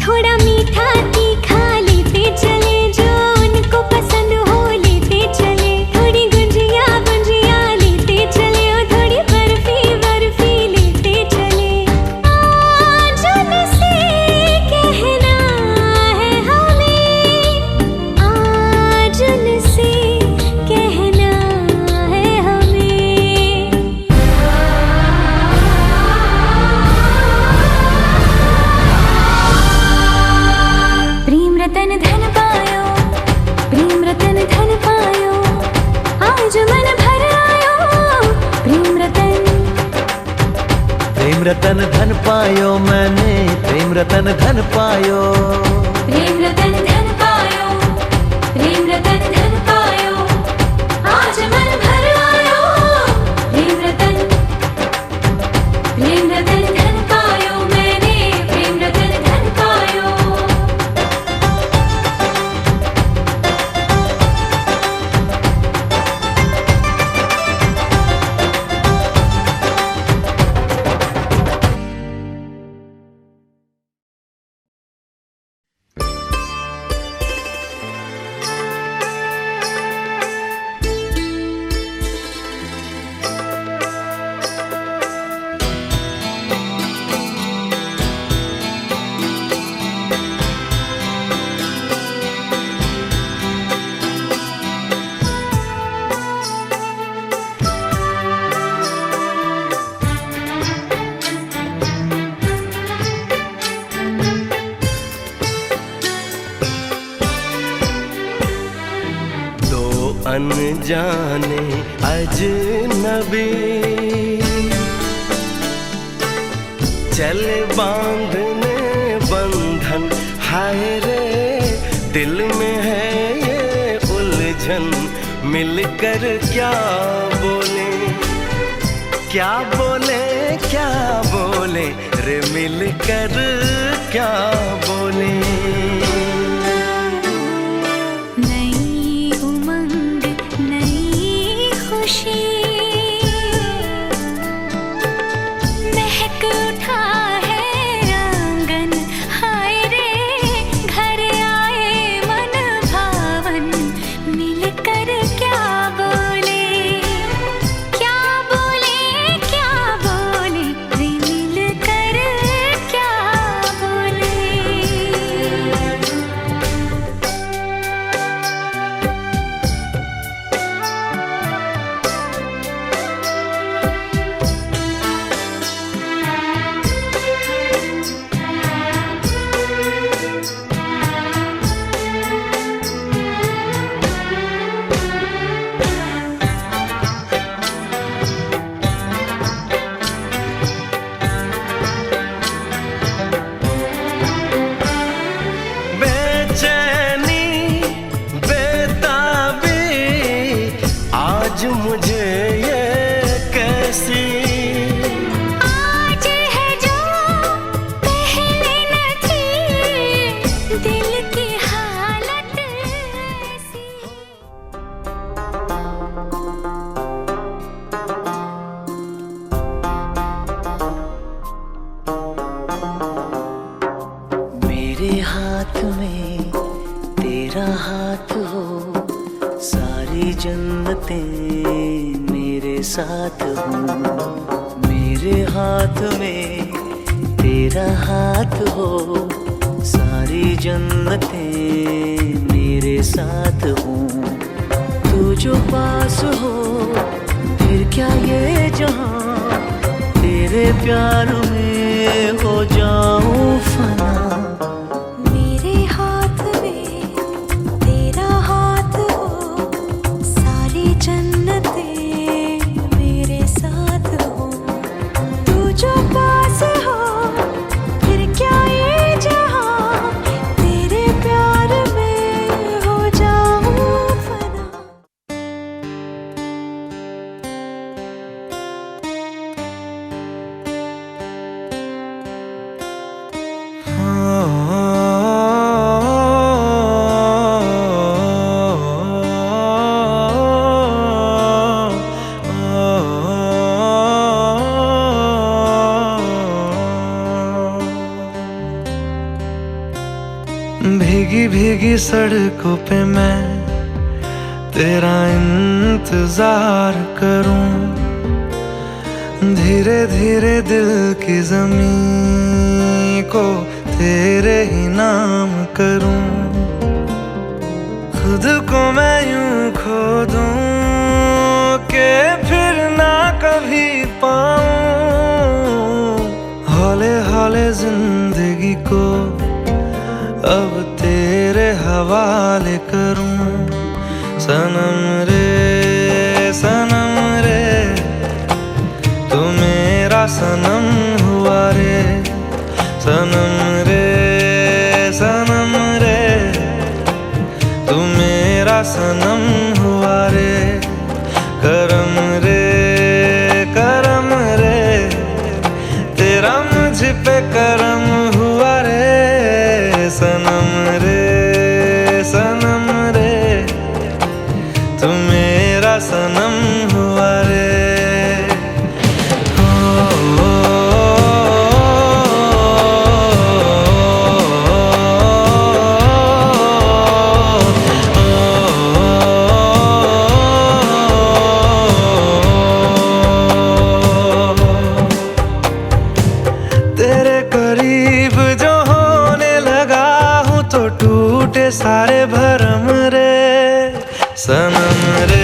थोड़ा मीठा तीखा लेते चले, जो उनको पसंद हो लेते चले। थोड़ी गुंजिया गुंजिया लेते चले, और थोड़ी बर्फी बर्फी लेते चले। आज उनसे कहना है हमें, आज उनसे कहना है हमें। प्रेम रतन धन पायो, प्रेम रतन धन पायो, आज मन भर आयो। प्रेम रतन धन पायो मैंने, प्रेम रतन धन पायो। प्रेम रतन धन पायो, प्रेम रतन धन पायो, आज मन भर आयो। प्रेम रतन धन पायो मैंने, प्रेम रतन धन पायो। अनजाने अजनबी चले बांधने बंधन, हाय रे दिल में है ये उलझन। मिलकर क्या बोले, क्या बोले, क्या बोले रे, मिलकर क्या बोले। महक उठा है आंगन, हाय रे घर आए मन भावन। मिलकर क्या बोले, क्या बोले, क्या बोले रे, मिलकर क्या बोले। आज मुझे ये कैसी, आज है जो पहले न थी, दिल की हालत ऐसी। मेरे हाथ में तेरा हाथ हो, सारी जन्नतें मेरे साथ हो। मेरे हाथ में तेरा हाथ हो, सारी जन्नतें मेरे साथ हो। तू जो पास हो फिर क्या ये जहां, तेरे प्यार में हो जाऊं फना। भीगी भीगी सड़कों पे मैं तेरा इंतजार करूं, धीरे धीरे दिल की ज़मीं को तेरे ही नाम करूं। खुद को मैं यूं खो दूं कि फिर ना कभी पाऊं, हौले हौले जिंदगी को अब तेरे हवाले करूं। सनम रे तू मेरा सनम हुआ रे, सनम रे तू मेरा सनम हुआ रे। करम रे तेरा मुझ पे करम हुआ रे। सनम रे तू मेरा सनम हुआ रे। तेरे करीब जो होने लगा हूँ तो टूटे सारे भरम रे। सनम रे